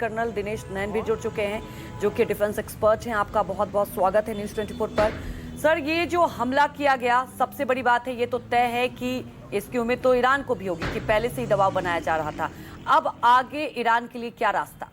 Colonel Dinesh नैन भी जुड़ चुके हैं, जो कि डिफेंस एक्सपर्ट हैं। आपका बहुत बहुत स्वागत है न्यूज़ 24 पर। सर, ये जो हमला किया गया, सबसे बड़ी बात है, ये तो तय है कि इसकी उम्मीद तो ईरान को भी होगी कि पहले से ही दबाव बनाया जा रहा था। अब आगे ईरान के लिए क्या रास्ता?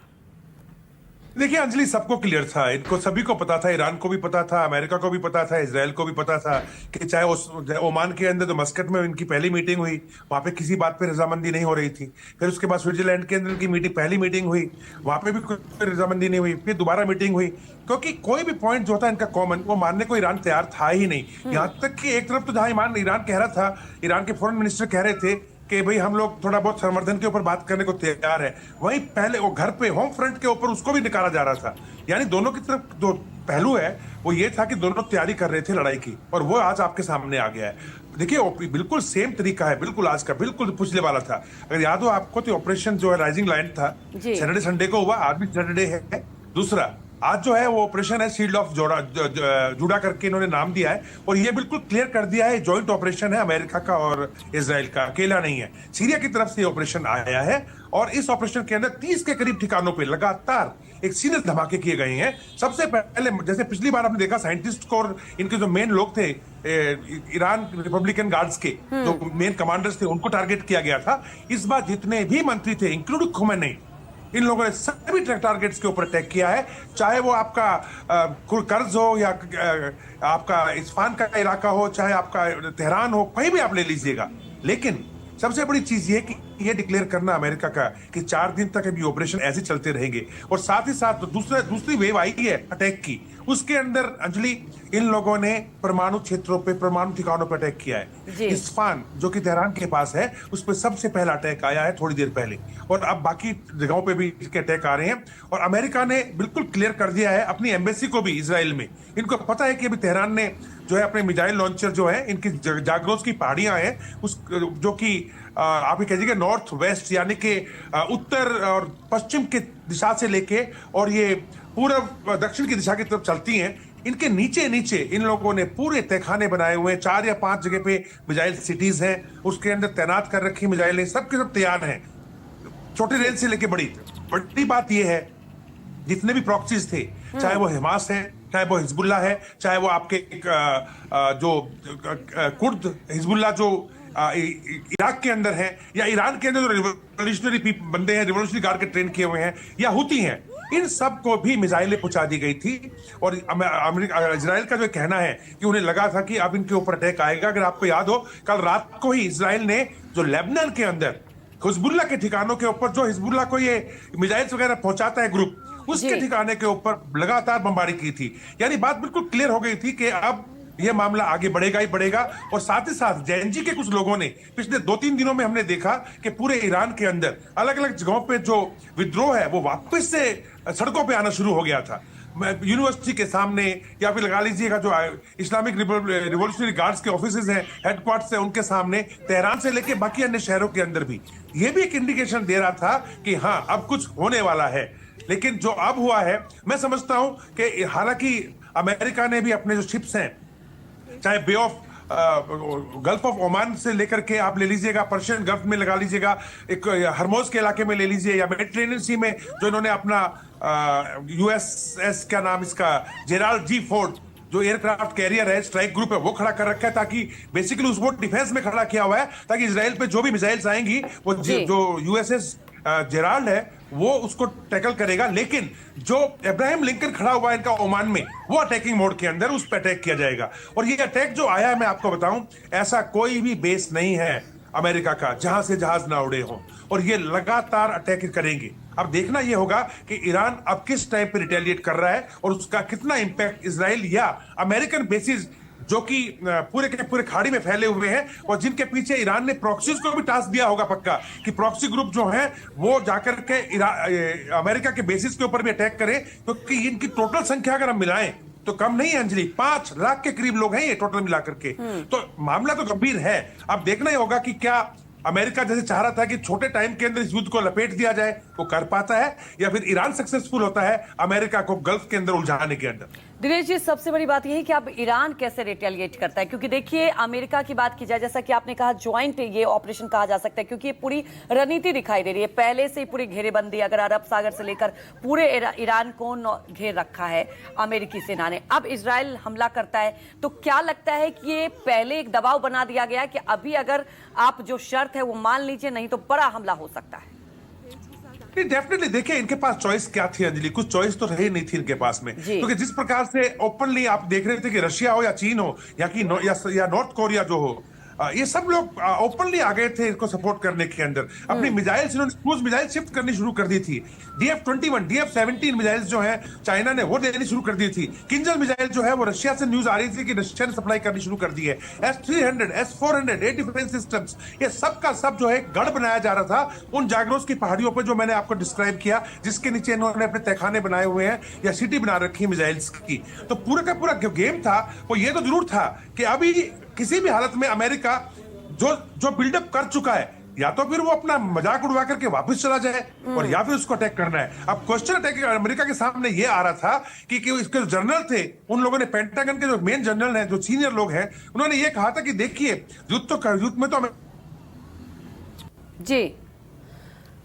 देखिए अंजलि, सबको क्लियर था, इनको सभी को पता था, ईरान को भी पता था, अमेरिका को भी पता था, इजराइल को भी पता था कि चाहे उस ओमान के अंदर जो मस्कट में इनकी पहली मीटिंग हुई, वहां पे किसी बात पे रजामंदी नहीं हो रही थी। फिर उसके बाद स्विट्जरलैंड के अंदर इनकी पहली मीटिंग हुई, वहां पे भी कोई रजामंदी नहीं हुई। फिर दोबारा मीटिंग हुई, क्योंकि कोई भी पॉइंट जो था इनका कॉमन, वो मानने को ईरान तैयार था ही नहीं। यहाँ तक कि एक तरफ तो जहां ईरान कह रहा था, ईरान के फॉरेन मिनिस्टर कह रहे थे कि भाई हम लोग थोड़ा बहुत संवर्धन के ऊपर बात करने को तैयार है, वहीं पहले वो घर पे होम फ्रंट के ऊपर उसको भी निकाला जा रहा था। यानी दोनों की तरफ जो पहलू है वो ये था कि दोनों तैयारी कर रहे थे लड़ाई की, और वो आज आपके सामने आ गया है। देखिए बिल्कुल सेम तरीका है, बिल्कुल आज का, बिल्कुल पिछले वाला था। अगर याद हो आपको तो ऑपरेशन जो है राइजिंग लायन था, सैटरडे संडे को हुआ, आज भी सैटरडे है। दूसरा आज जो है वो ऑपरेशन है शील्ड ऑफ जूडा करके इन्होंने नाम दिया है, और ये बिल्कुल क्लियर कर दिया है जॉइंट ऑपरेशन है अमेरिका का और इजराइल का, अकेला नहीं है। सीरिया की तरफ से ऑपरेशन आया है, और इस ऑपरेशन के अंदर 30 के करीब ठिकानों पे लगातार एक सीरियस धमाके किए गए हैं। सबसे पहले जैसे पिछली बार आपने देखा, साइंटिस्ट को और इनके जो मेन लोग थे ईरान रिपब्लिकन गार्ड्स के जो मेन कमांडर्स थे, उनको टारगेट किया गया था। इस बार जितने भी मंत्री थे, इंक्लूडिंग खुमैनी, इन लोगों ने सभी टारगेट्स के ऊपर अटैक किया है। चाहे वो आपका कर्ज हो, या आपका इस्फान का इलाका हो, चाहे आपका तेहरान हो, कहीं भी आप ले लीजिएगा। लेकिन सबसे बड़ी चीज ये कि ये डिक्लेयर करना अमेरिका का कि 4 दिन तक अभी ऑपरेशन ऐसे चलते रहेंगे, और साथ ही साथ दूसरी वेव आई है अटैक की, उसके अंदर अंजलि इन लोगों ने परमाणु क्षेत्रों पे, परमाणु ठिकानों पर अटैक किया है। इस्फान जो कि तेहरान के पास है, उस पर सबसे पहला अटैक आया है थोड़ी देर पहले, और अब बाकी जगहों पे भी इसके अटैक आ रहे हैं। और अमेरिका ने बिल्कुल क्लियर कर दिया है अपनी एम्बेसी को भी इजराइल में, इनको पता है कि अभी तेहरान ने जो है अपने मिसाइल लॉन्चर जो है, इनकी जाग्रोस की पहाड़ियां हैं, उस जो कि आप ये कहिएगा नॉर्थ वेस्ट, यानी कि उत्तर और पश्चिम की दिशा से लेके और ये पूर्व दक्षिण की दिशा की तरफ चलती हैं। इनके नीचे नीचे इन लोगों ने पूरे तहखाने बनाए हुए हैं, 4 या 5 जगह पे मिसाइल सिटीज हैं, उसके अंदर तैनात कर रखी मिसाइलें, सबके सब तैयार हैं, छोटी रेंज से लेके बड़ी। बड़ी बात यह है, जितने भी प्रॉक्सीज थे, चाहे वो हमास है, चाहे वो हिजबुल्ला है, चाहे वो आपके जो कुर्द हिजबुल्ला जो इराक के अंदर है, या ईरान के अंदर जो रिवोल्यूशनरी बंदे हैं, रिवोल्यूशनरी गार्ड के ट्रेन किए हुए हैं, या हुती हैं, इन सब को भी मिसाइलें पहुंचा दी गई थी। और इजराइल का जो कहना है कि उन्हें लगा था कि अब इनके ऊपर अटैक आएगा। अगर आपको याद हो, कल रात को ही इजराइल ने जो लेबनान के अंदर हिजबुल्ला के ठिकानों के ऊपर, जो हिजबुल्ला को ये मिसाइल्स वगैरह पहुंचाता है ग्रुप, उसके ठिकाने के ऊपर लगातार बमबारी की थी। यानी बात बिल्कुल क्लियर हो गई थी कि अब यह मामला आगे बढ़ेगा ही बढ़ेगा। और साथ ही साथ जेएनजी के कुछ लोगों ने पिछले 2-3 दिनों में हमने देखा कि पूरे ईरान के अंदर अलग अलग जगहों पे जो विद्रोह है वो वापस से सड़कों पे आना शुरू हो गया था। यूनिवर्सिटी के सामने, या फिर लगा लीजिएगा जो इस्लामिक रिवोल्यूशनरी गार्ड्स के ऑफिसेज हैं, हेडक्वार्टर्स हैं, उनके सामने, तेहरान से लेके बाकी अन्य शहरों के अंदर भी। यह भी एक इंडिकेशन दे रहा था कि हाँ, अब कुछ होने वाला है। लेकिन जो अब हुआ है, मैं समझता हूं कि हालांकि अमेरिका ने भी अपने जो शिप्स हैं, चाहे बे ऑफ गल्फ ऑफ ओमान से लेकर के आप ले लीजिएगा, पर्शियन गल्फ में लगा लीजिएगा, एक हरमोज के इलाके में ले लीजिए, या मेडिटेरेनियन सी में जो इन्होंने अपना यूएसएस, क्या नाम इसका, जेराल्ड जी फोर्ड, जो एयरक्राफ्ट कैरियर है, स्ट्राइक ग्रुप है, वो खड़ा कर रखा है, ताकि बेसिकली उसको डिफेंस में खड़ा किया हुआ है, ताकि इजराइल पे जो भी मिसाइल्स आएंगी, वो जो यूएसएस जेराल्ड है वो उसको टैकल करेगा। लेकिन जो इब्राहिम लिंकन खड़ा हुआ है इनका ओमान में, वो अटैकिंग मोड के अंदर उस पर अटैक किया जाएगा। और ये अटैक जो आया है, मैं आपको बताऊं, ऐसा कोई भी बेस नहीं है अमेरिका का जहां से जहाज ना उड़े हो, और ये लगातार अटैक करेंगे। अब देखना ये होगा कि ईरान अब किस टाइप पे रिटेलिएट कर रहा है, और उसका कितना इंपैक्ट इजराइल या अमेरिकन बेसिस जो कि पूरे के पूरे खाड़ी में फैले हुए हैं, और जिनके पीछे ईरान ने प्रॉक्सीज को भी टास्क दिया होगा पक्का कि प्रॉक्सी ग्रुप जो हैं वो जाकर के अमेरिका के बेसिस के ऊपर भी अटैक करें, क्योंकि इनकी टोटल संख्या अगर हम मिलाएं तो कम नहीं है अंजलि, 5 लाख के करीब लोग हैं ये टोटल मिलाकर के। तो मामला तो गंभीर है। अब देखना ही होगा कि क्या अमेरिका जैसे चाह रहा था कि छोटे टाइम के अंदर इस युद्ध को लपेट दिया जाए, वो कर पाता है, या फिर ईरान सक्सेसफुल होता है अमेरिका को गल्फ के अंदर उलझाने के अंदर। दिनेश जी, सबसे बड़ी बात यह है कि अब ईरान कैसे रिटेलिएट करता है, क्योंकि देखिए अमेरिका की बात की जाए, जैसा कि आपने कहा ज्वाइंट ये ऑपरेशन कहा जा सकता है, क्योंकि ये पूरी रणनीति दिखाई दे रही है। पहले से ही पूरी घेरेबंदी अगर अरब सागर से लेकर पूरे ईरान को घेर रखा है अमेरिकी सेना ने। अब इजराइल हमला करता है तो क्या लगता है कि ये पहले एक दबाव बना दिया गया कि अभी अगर आप जो शर्त है वो मान लीजिए, नहीं तो बड़ा हमला हो सकता है? डेफिनेटली देखिए, इनके पास चॉइस क्या थी अंजलि? कुछ चॉइस तो रही नहीं थी इनके पास में, क्योंकि जिस प्रकार से ओपनली आप देख रहे थे कि रशिया हो या चीन हो या नॉर्थ कोरिया जो हो, ये सब लोग ओपनली आ गए थे इसको सपोर्ट करने के अंदर। अपनी मिसाइल्स इन्होंने क्रूज मिसाइल शिफ्ट करनी शुरू कर दी थी। DF-21 DF-17 मिसाइल्स जो है चाइना ने वो देनी शुरू कर दी थी। किंजल मिसाइल जो है वो रशिया से न्यूज आ रही थी कि रशिया ने सप्लाई करनी शुरू कर दी है। S-300 S-400 air defence systems, ये सब का सब जो है गढ़ बनाया जा रहा था उन जागरोस की पहाड़ियों पर जो मैंने आपको डिस्क्राइब किया, जिसके नीचे इन्होंने अपने तहखाने बनाए हुए हैं या सिटी बना रखी है मिसाइल्स की। तो पूरा का पूरा गेम था वो ये तो जरूर था कि अभी किसी भी हालत में अमेरिका जो बिल्डअप कर चुका है, या तो फिर वो अपना मजाक उड़वा करके वापस चला जाए और या फिर उसको अटैक करना है। अब क्वेश्चन अटैक अमेरिका के सामने ये आ रहा था कि इसके जो जनरल थे, उन लोगों ने, पेंटागन के जो मेन जनरल हैं, जो सीनियर लोग हैं, उन्होंने ये कहा था कि देखिए युद्ध में तो जी।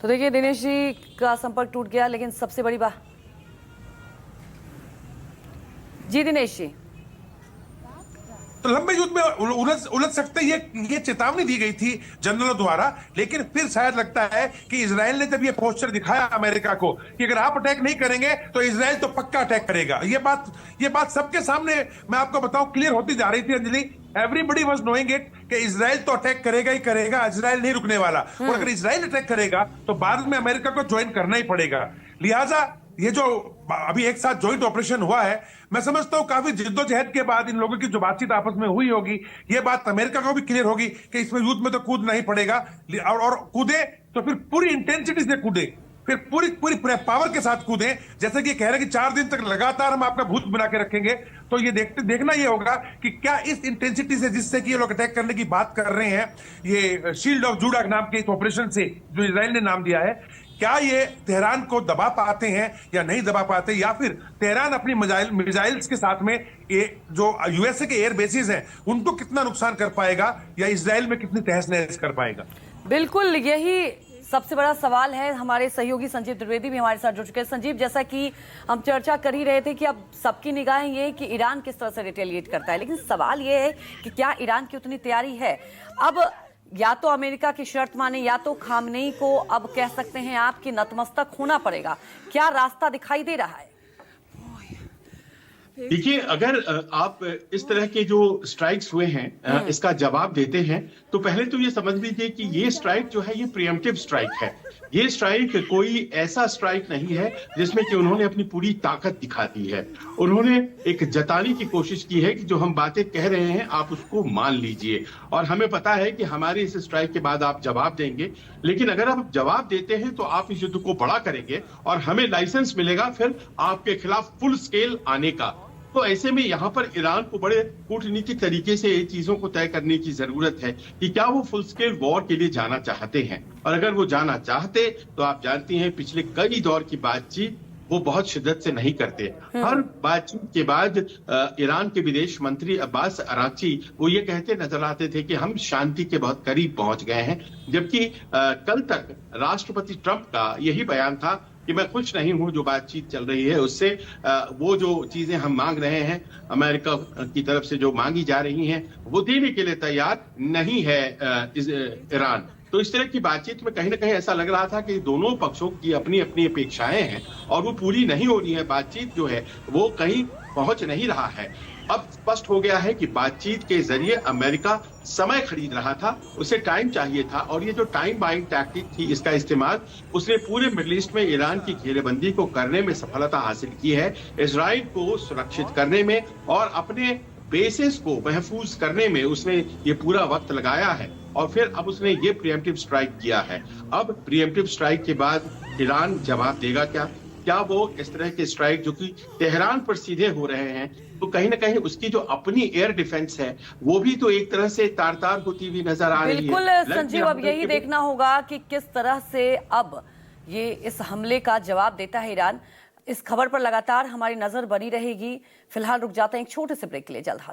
तो देखिए दिनेश जी का संपर्क टूट गया, लेकिन सबसे बड़ी बात जी दिनेश जी, तो लंबे युद्ध में उलझ सकते, ये चेतावनी दी गई थी जनरलों द्वारा। लेकिन फिर शायद लगता है कि इजराइल ने जब ये पोस्टर दिखाया अमेरिका को कि अगर आप अटैक नहीं करेंगे तो इजराइल तो पक्का अटैक करेगा, ये बात सबके सामने मैं आपको बताऊं क्लियर होती जा रही थी Anjali. Everybody was knowing it कि इजराइल तो अटैक करेगा ही करेगा, इजराइल नहीं रुकने वाला। और अगर इजराइल अटैक करेगा तो बाद में अमेरिका को ज्वाइन करना ही पड़ेगा। लिहाजा ये जो अभी एक साथ जॉइंट ऑपरेशन हुआ है, मैं समझता हूं काफी जिद्दोजहद के बाद इन लोगों की जो बातचीत आपस में हुई होगी, ये बात अमेरिका को भी क्लियर होगी कि इसमें युद्ध में तो कूदना ही पड़ेगा। और कूदे तो फिर पूरी इंटेंसिटी से कूदे, फिर पूरी पावर के साथ कूदे। जैसे कि कह रहे हैं कि 4 दिन तक लगातार हम आपका भूत बना के रखेंगे। तो ये देखना ये होगा कि क्या इस इंटेंसिटी से, जिससे कि ये लोग अटैक करने की बात कर रहे हैं, ये शील्ड ऑफ जूडा नाम के इस ऑपरेशन से जो इजराइल ने नाम दिया है, क्या ये तेहरान को दबा पाते हैं या नहीं दबा पाते, या फिर तेहरान अपनी मिसाइल्स के साथ में ये जो यूएसए के एयर बेसिस हैं उनको कितना नुकसान कर पाएगा, या इजराइल में कितनी तहस नहस कर पाएगा? बिल्कुल यही सबसे बड़ा सवाल है। हमारे सहयोगी संजीव द्विवेदी भी हमारे साथ जुड़ चुके हैं। संजीव, जैसा कि हम चर्चा कर ही रहे थे कि अब सबकी निगाहें ये कि ईरान किस तरह से रिटेलिएट करता है, लेकिन सवाल ये है कि क्या ईरान की उतनी तैयारी है? अब या तो अमेरिका की शर्त माने, या तो खामनेई को अब कह सकते हैं आपकी नतमस्तक होना पड़ेगा। क्या रास्ता दिखाई दे रहा है? देखिए, अगर आप इस तरह के जो स्ट्राइक्स हुए हैं इसका जवाब देते हैं, तो पहले तो ये समझ लीजिए कि ये स्ट्राइक जो है ये प्रीएम्प्टिव स्ट्राइक है। ये स्ट्राइक कोई ऐसा स्ट्राइक नहीं है जिसमें कि उन्होंने अपनी पूरी ताकत दिखा दी है। उन्होंने एक जताने की कोशिश की है कि जो हम बातें कह रहे हैं आप उसको मान लीजिए, और हमें पता है कि हमारी इस स्ट्राइक के बाद आप जवाब देंगे। लेकिन अगर आप जवाब देते हैं तो आप इस युद्ध को बड़ा करेंगे और हमें लाइसेंस मिलेगा फिर आपके खिलाफ फुल स्केल आने का। तो ऐसे में यहाँ पर ईरान को बड़े कूटनीतिक तरीके से ये चीजों को तय करने की जरूरत है कि क्या वो फुल स्केल वॉर के लिए जाना चाहते हैं। और अगर वो जाना चाहते तो आप जानती हैं पिछले कई दौर की बातचीत वो बहुत शिद्दत से नहीं करते। हर बातचीत के बाद ईरान के विदेश मंत्री अब्बास अराक्ची वो ये कहते नजर आते थे कि हम शांति के बहुत करीब पहुंच गए हैं, जबकि कल तक राष्ट्रपति ट्रंप का यही बयान था कि मैं खुश नहीं हूं जो बातचीत चल रही है उससे। वो जो चीजें हम मांग रहे हैं अमेरिका की तरफ से जो मांगी जा रही हैं वो देने के लिए तैयार नहीं है ईरान। तो इस तरह की बातचीत में कहीं ना कहीं ऐसा लग रहा था कि दोनों पक्षों की अपनी अपनी अपेक्षाएं हैं और वो पूरी नहीं हो रही है। बातचीत जो है वो कहीं पहुंच नहीं रहा है। अब स्पष्ट हो गया है कि बातचीत के जरिए अमेरिका समय खरीद रहा था, उसे टाइम चाहिए था, और ये जो टाइम बाइंग टैक्टिक थी इसका इस्तेमाल उसने पूरे मिडिल ईस्ट में ईरान की घेरेबंदी को करने में सफलता हासिल की है, इजराइल को सुरक्षित करने में और अपने बेसिस को महफूज करने में उसने ये पूरा वक्त लगाया है। और फिर अब उसने ये प्रीएम्प्टिव स्ट्राइक किया है। अब प्रीएम्प्टिव स्ट्राइक के बाद ईरान जवाब देगा क्या वो इस तरह के स्ट्राइक जो कि तेहरान पर सीधे हो रहे हैं, तो कहीं ना कहीं उसकी जो अपनी एयर डिफेंस है वो भी तो एक तरह से तार-तार होती हुई नजर आ रही है। बिल्कुल संजीव, अब यही देखना होगा कि किस तरह से अब ये इस हमले का जवाब देता है ईरान। इस खबर पर लगातार हमारी नजर बनी रहेगी। फिलहाल रुक जाते हैं एक छोटे से ब्रेक के लिए, जल्द हाजिर।